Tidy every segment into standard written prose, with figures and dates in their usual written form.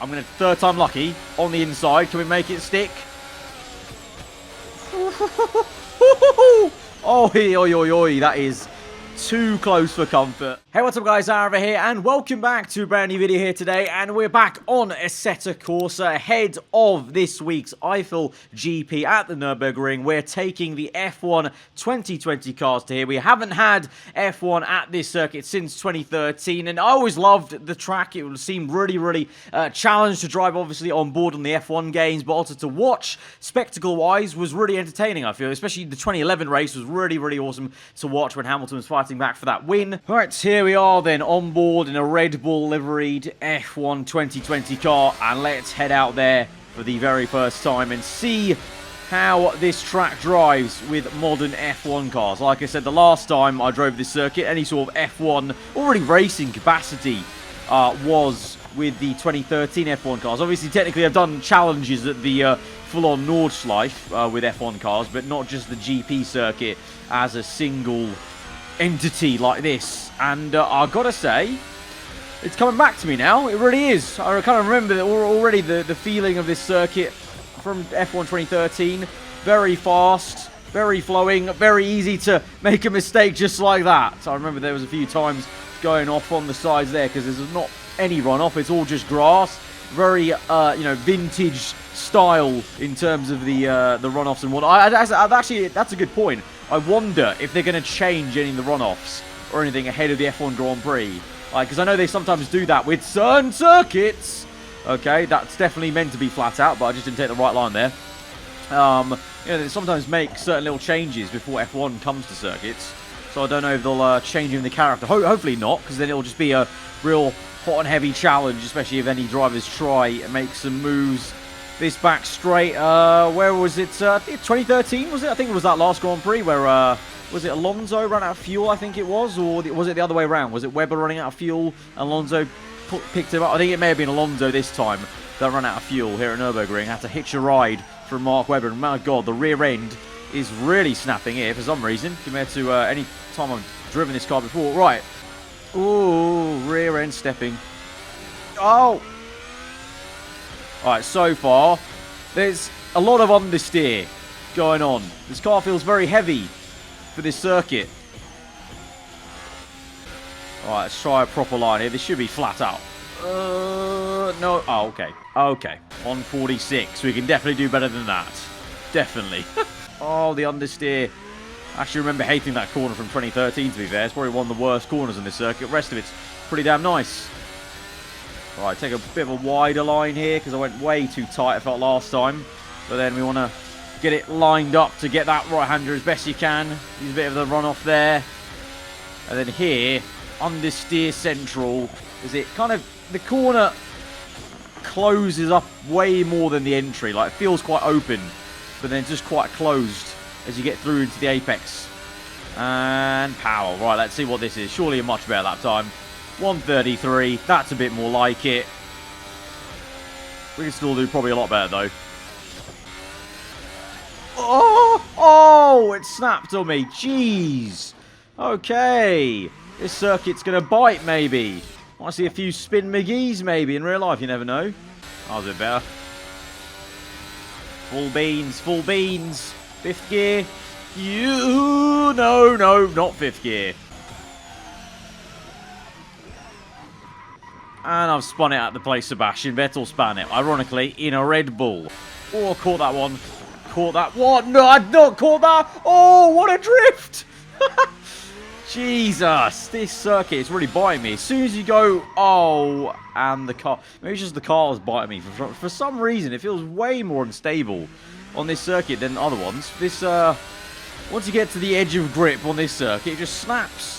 I'm going to third time lucky on the inside. Can we make it stick? Oh, oi, oi, oi. That is too close for comfort. Hey, what's up guys, over here, and welcome back to a brand new video here today, and we're back on Assetto Corsa ahead of this week's Eifel GP at the Nurburgring. We're taking the F1 2020 cars to here. We haven't had F1 at this circuit since 2013, and I always loved the track. It seemed really challenged to drive, obviously, on board on the F1 games, but also to watch, spectacle-wise, was really entertaining, I feel. Especially the 2011 race was really awesome to watch when Hamilton was fighting back for that win. Alright, here we are then on board in a Red Bull liveried F1 2020 car, and let's head out there for the very first time and see how this track drives with modern F1 cars. Like I said, the last time I drove this circuit, any sort of F1 already racing capacity was with the 2013 F1 cars. Obviously, technically, I've done challenges at the full-on Nordschleife with F1 cars, but not just the GP circuit as a single entity like this. And I gotta say, it's coming back to me now. It really is. I kind of remember that already the feeling of this circuit from F1 2013. Very fast, very flowing, very easy to make a mistake just like that. So I remember there was a few times going off on the sides there because there's not any runoff. It's all just grass. Very, you know, vintage style in terms of the runoffs and whatnot. Actually, that's a good point. I wonder if they're going to change any of the runoffs or anything ahead of the F1 Grand Prix. Because I know they sometimes do that with certain circuits. Okay, that's definitely meant to be flat out, but I just didn't take the right line there. You know, they sometimes make certain little changes before F1 comes to circuits. So I don't know if they'll change in the character. Hopefully not, because then it'll just be a real hot and heavy challenge, especially if any drivers try and make some moves. This back straight, where was it? 2013, was it? I think it was that last Grand Prix where, was it Alonso ran out of fuel, I think it was? Or was it the other way around? Was it Webber running out of fuel? Alonso picked him up. I think it may have been Alonso this time that ran out of fuel here at Nurburgring. Had to hitch a ride from Mark Webber. And my God, the rear end is really snapping here for some reason, compared to any time I've driven this car before. Right. Ooh, rear end stepping. Oh! Alright, so far, there's a lot of understeer going on. This car feels very heavy for this circuit. Alright, let's try a proper line here. This should be flat out. No. Oh, okay. Okay. 146. We can definitely do better than that. Definitely. Oh, the understeer. I actually remember hating that corner from 2013, to be fair. It's probably one of the worst corners in this circuit. The rest of it's pretty damn nice. Right, take a bit of a wider line here because I went way too tight, I felt, last time. But then we want to get it lined up to get that right-hander as best you can. Use a bit of the runoff there. And then here, understeer central, is it kind of, the corner closes up way more than the entry. Like, it feels quite open, but then just quite closed as you get through into the apex. And power. Right, let's see what this is. Surely a much better lap time. 133. That's a bit more like it. We can still do probably a lot better, though. Oh, it snapped on me. Jeez. Okay. This circuit's going to bite, maybe. Might see a few spin McGee's, maybe, in real life. You never know. That was a bit better. Full beans. Full beans. Fifth gear. No, not fifth gear. And I've spun it at the place Sebastian Vettel span it, ironically, in a Red Bull. Oh, caught that one. Caught that one. No, I've not caught that. Oh, what a drift. Jesus, this circuit is really biting me. As soon as you go, oh, and the car. Maybe it's just the car is biting me. For some reason, it feels way more unstable on this circuit than other ones. This, once you get to the edge of grip on this circuit, it just snaps.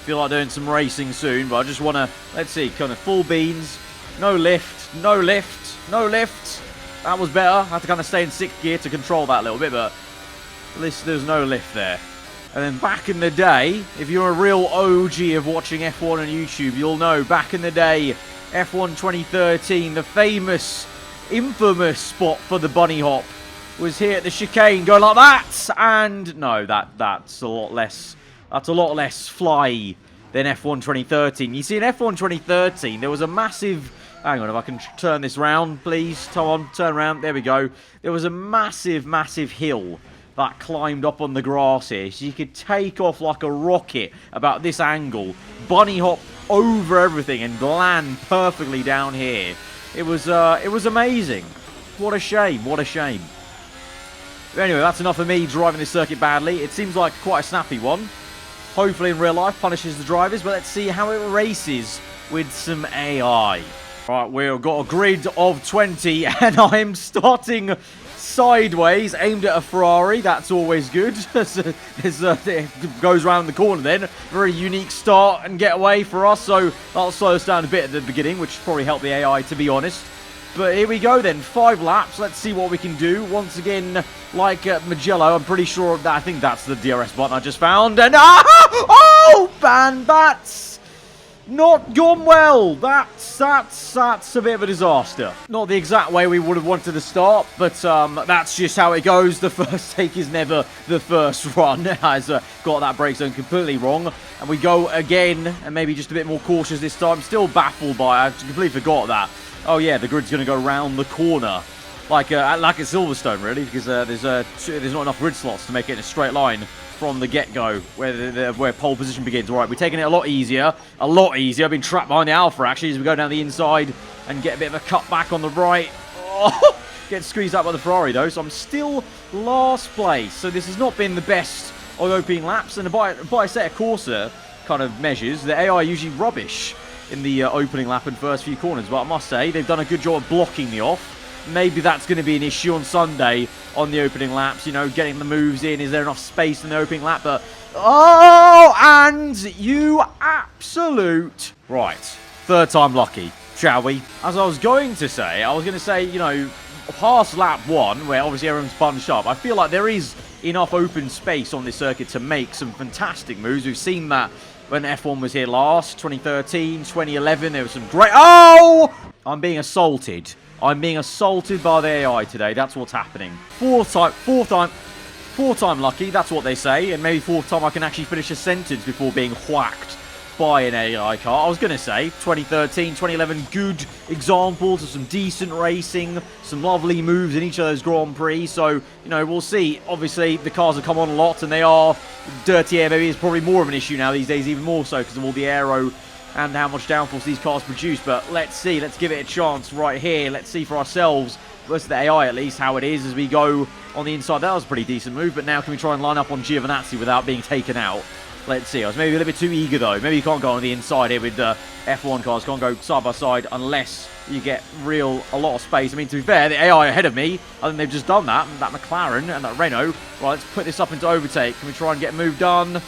Feel like doing some racing soon, but I just want to, let's see, kind of full beans, no lift, no lift, no lift. That was better. I had to kind of stay in sixth gear to control that a little bit, but at least there's no lift there. And then back in the day, if you're a real OG of watching F1 on YouTube, you'll know back in the day, F1 2013, the famous, infamous spot for the bunny hop was here at the chicane, going like that. And no, that's a lot less. That's a lot less fly than F1 2013. You see, in F1 2013, there was a massive Hang on, if I can turn this round, please. Come on, turn around. There we go. There was a massive, massive hill that climbed up on the grass here. So you could take off like a rocket about this angle, bunny hop over everything and land perfectly down here. It was amazing. What a shame, what a shame. But anyway, that's enough of me driving this circuit badly. It seems like quite a snappy one. Hopefully in real life punishes the drivers, but let's see how it races with some AI. Right, we've got a grid of 20, and I'm starting sideways, aimed at a Ferrari. That's always good. It goes around the corner then. Very unique start and get away for us, so that'll slow us down a bit at the beginning, which probably helped the AI, to be honest. But here we go then, 5 laps. Let's see what we can do. Once again, like Magello, I'm pretty sure that I think that's the DRS button I just found. And oh, man, that's not gone well. That's a bit of a disaster. Not the exact way we would have wanted to start, but that's just how it goes. The first take is never the first run. Has got that brake zone completely wrong. And we go again, and maybe just a bit more cautious this time. Still baffled by it. I completely forgot that. Oh yeah, the grid's going to go round the corner, like at Silverstone, really, because there's not enough grid slots to make it in a straight line from the get-go, where pole position begins. All right, we're taking it a lot easier. I've been trapped behind the Alpha, actually, as we go down the inside and get a bit of a cut back on the right. Oh, get squeezed out by the Ferrari, though, so I'm still last place. So this has not been the best of opening laps, and by a set of Corsa kind of measures, the AI usually rubbish in the opening lap and first few corners, but I must say they've done a good job of blocking me off. Maybe that's going to be an issue on Sunday on the opening laps, you know, getting the moves in. Is there enough space in the opening lap? But oh, and you absolute right, third time lucky, shall we? As I was going to say, you know, past lap 1, where obviously everyone's bunched up, I feel like there is enough open space on this circuit to make some fantastic moves. We've seen that when F1 was here last, 2013, 2011, there was some great... Oh! I'm being assaulted. I'm being assaulted by the AI today. That's what's happening. Fourth time lucky, that's what they say. And maybe fourth time I can actually finish a sentence before being whacked by an AI car. I was going to say 2013, 2011, good examples of some decent racing, some lovely moves in each of those Grand Prix. So, you know, we'll see. Obviously, the cars have come on a lot, and they are dirty air. Maybe it's probably more of an issue now these days, even more so because of all the aero and how much downforce these cars produce. But let's see. Let's give it a chance right here. Let's see for ourselves, versus the AI at least, how it is as we go on the inside. That was a pretty decent move, but now can we try and line up on Giovinazzi without being taken out? Let's see. I was maybe a little bit too eager, though. Maybe you can't go on the inside here with the F1 cars. Can't go side by side unless you get a lot of space. I mean, to be fair, the AI ahead of me, I think they've just done that. That McLaren and that Renault. Right, let's put this up into overtake. Can we try and get a move done?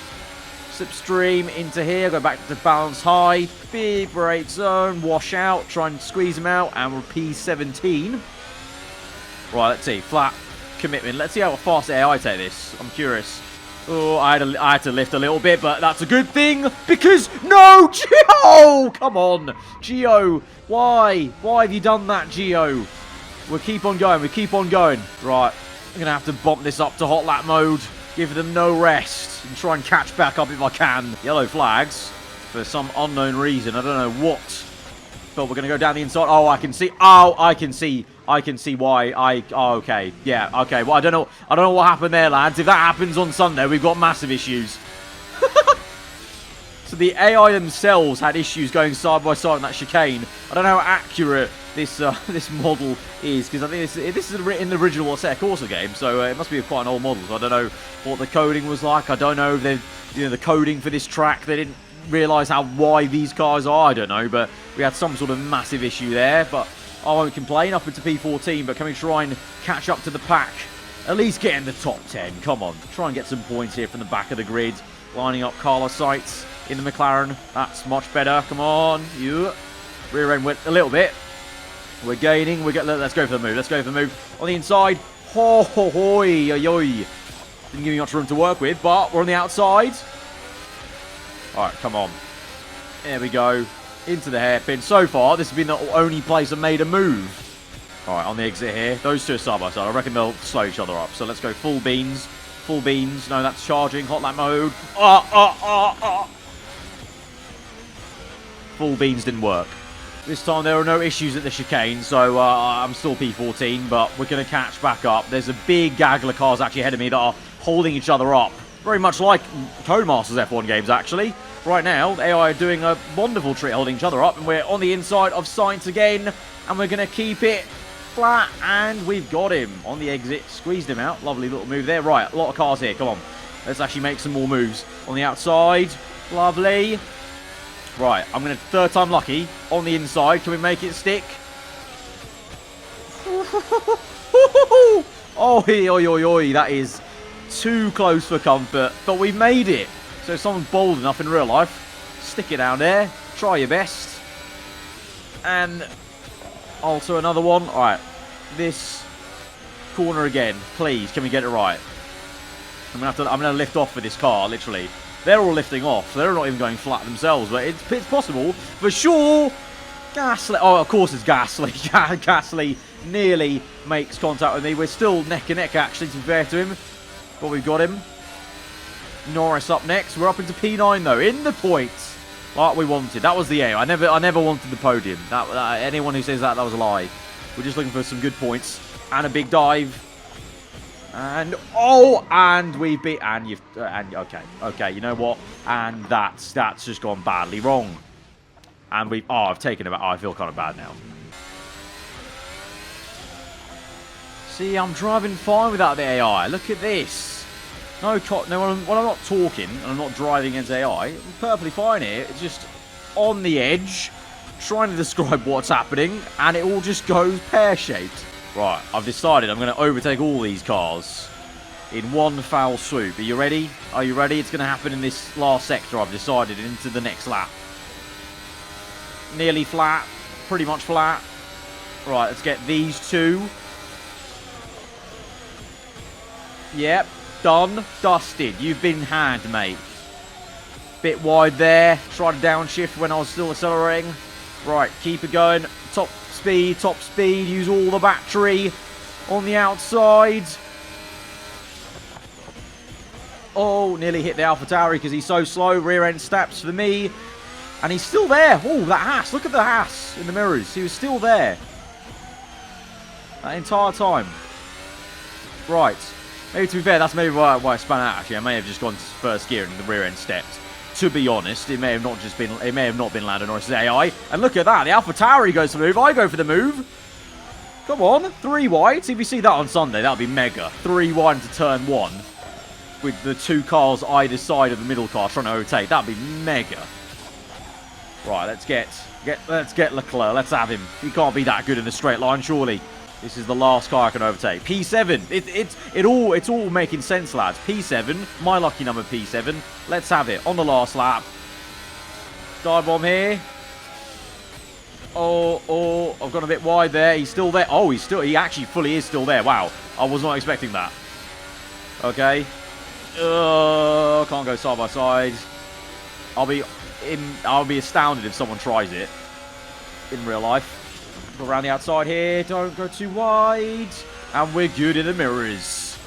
Slipstream into here. Go back to balance high. Big brake zone. Wash out. Try and squeeze them out. And we're P17. Right, let's see. Flat commitment. Let's see how fast the AI take this. I'm curious. Oh, I had to lift a little bit, but that's a good thing because no, Gio! Come on, Gio. Why? Why have you done that, Gio? We'll keep on going. We keep on going. Right, I'm gonna have to bump this up to hot lap mode. Give them no rest and try and catch back up if I can. Yellow flags for some unknown reason. I don't know what. But we're gonna go down the inside. Oh, I can see. Oh, I can see why. Oh, okay. Yeah, okay. Well, I don't know what happened there, lads. If that happens on Sunday, we've got massive issues. So the AI themselves had issues going side by side on that chicane. I don't know how accurate this this model is, because I think this is in the original Assetto Corsa game, so it must be quite an old model. So I don't know what the coding was like. I don't know if the coding for this track, they didn't realise how wide these cars are. I don't know, but we had some sort of massive issue there. But I won't complain. Up into P14, but can we try and catch up to the pack? At least get in the top 10. Come on, try and get some points here from the back of the grid. Lining up Carlos Sainz in the McLaren. That's much better. Come on, you. Rear end went a little bit. We're gaining. Let's go for the move. Let's go for the move on the inside. Ho ho hoi yo. Didn't give me much room to work with, but we're on the outside. All right, come on. There we go. Into the hairpin. So far, this has been the only place I made a move. All right, on the exit here. Those two are side by side. I reckon they'll slow each other up. So let's go full beans. Full beans. No, that's charging. Hot lap mode. Full beans didn't work. This time there are no issues at the chicane, so I'm still P14, but we're going to catch back up. There's a big gaggle of cars actually ahead of me that are holding each other up. Very much like Codemasters F1 games, actually. Right now, the AI are doing a wonderful trick holding each other up, and we're on the inside of Sainz again, and we're going to keep it flat, and we've got him on the exit. Squeezed him out. Lovely little move there. Right, a lot of cars here. Come on. Let's actually make some more moves. On the outside. Lovely. Right, I'm going to third time lucky on the inside. Can we make it stick? Oh, oi, oi, oi. That is too close for comfort. But we've made it. So if someone's bold enough in real life, stick it down there. Try your best. And also another one. All right, this corner again. Please, can we get it right? I'm gonna lift off with this car, literally. They're all lifting off. They're not even going flat themselves, but it's possible. For sure. Gasly. Oh, of course it's Gasly. Gasly nearly makes contact with me. We're still neck and neck, actually, to be fair to him. But we've got him. Norris up next. We're up into P9, though. In the points. Like we wanted. That was the aim. I never wanted the podium. Anyone who says that was a lie. We're just looking for some good points. And a big dive. And and we beat, and you've, and okay, you know what? And that's just gone badly wrong. And I've taken it back. I feel kind of bad now. See, I'm driving fine without the AI. Look at this. No, when I'm not talking and I'm not driving against AI, I'm perfectly fine here. It's just on the edge, trying to describe what's happening, and it all just goes pear-shaped. Right, I've decided I'm going to overtake all these cars in one foul swoop. Are you ready? Are you ready? It's going to happen in this last sector, I've decided, into the next lap. Nearly flat. Pretty much flat. Right, let's get these two. Yep, done. Dusted. You've been hand, mate. Bit wide there. Tried to downshift when I was still accelerating. Right, keep it going. Top speed, use all the battery on the outside. Oh, nearly hit the AlphaTauri because he's so slow. Rear end steps for me. And he's still there. Oh, that Haas. Look at the Haas in the mirrors. He was still there that entire time. Right. Maybe to be fair, that's maybe why I spun out, actually. I may have just gone to first gear and the rear end stepped. To be honest, it may have not been Lando Norris's AI. And look at that, the AlphaTauri goes for the move. I go for the move. Come on, 3 wide. See if we see that on Sunday, that would be mega. 3 wide into turn 1 with the 2 cars either side of the middle car trying to overtake. That would be mega. Right, let's get Leclerc. Let's have him. He can't be that good in a straight line, surely. This is the last car I can overtake. P7. It's all making sense, lads. P7. My lucky number, P7. Let's have it on the last lap. Dive bomb here. Oh, I've gone a bit wide there. He's still there. Oh, he actually fully is still there. Wow. I was not expecting that. Okay. Can't go side by side. I'll be astounded if someone tries it in real life. Go around the outside here. Don't go too wide. And we're good in the mirrors.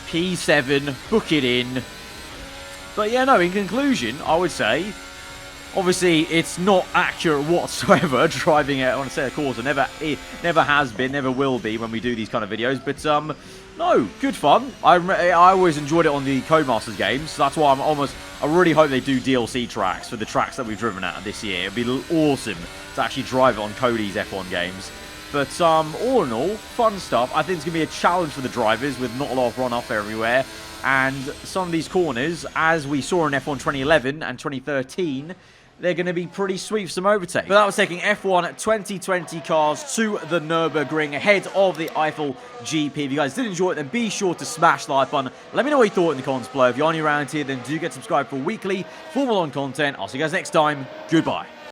P7. Book it in. But yeah, no, in conclusion, I would say, obviously, it's not accurate whatsoever driving it on a set of course. It never has been, never will be when we do these kind of videos. But no, good fun. I always enjoyed it on the Codemasters games. So that's why I really hope they do DLC tracks for the tracks that we've driven at this year. It'd be awesome to actually drive it on Cody's F1 games. But all in all, fun stuff. I think it's going to be a challenge for the drivers with not a lot of runoff everywhere. And some of these corners, as we saw in F1 2011 and 2013, they're going to be pretty sweet for some overtake. But that was taking F1 2020 cars to the Nurburgring ahead of the Eifel GP. If you guys did enjoy it, then be sure to smash the like button. Let me know what you thought in the comments below. If you're new around here, then do get subscribed for weekly Formula 1 content. I'll see you guys next time. Goodbye.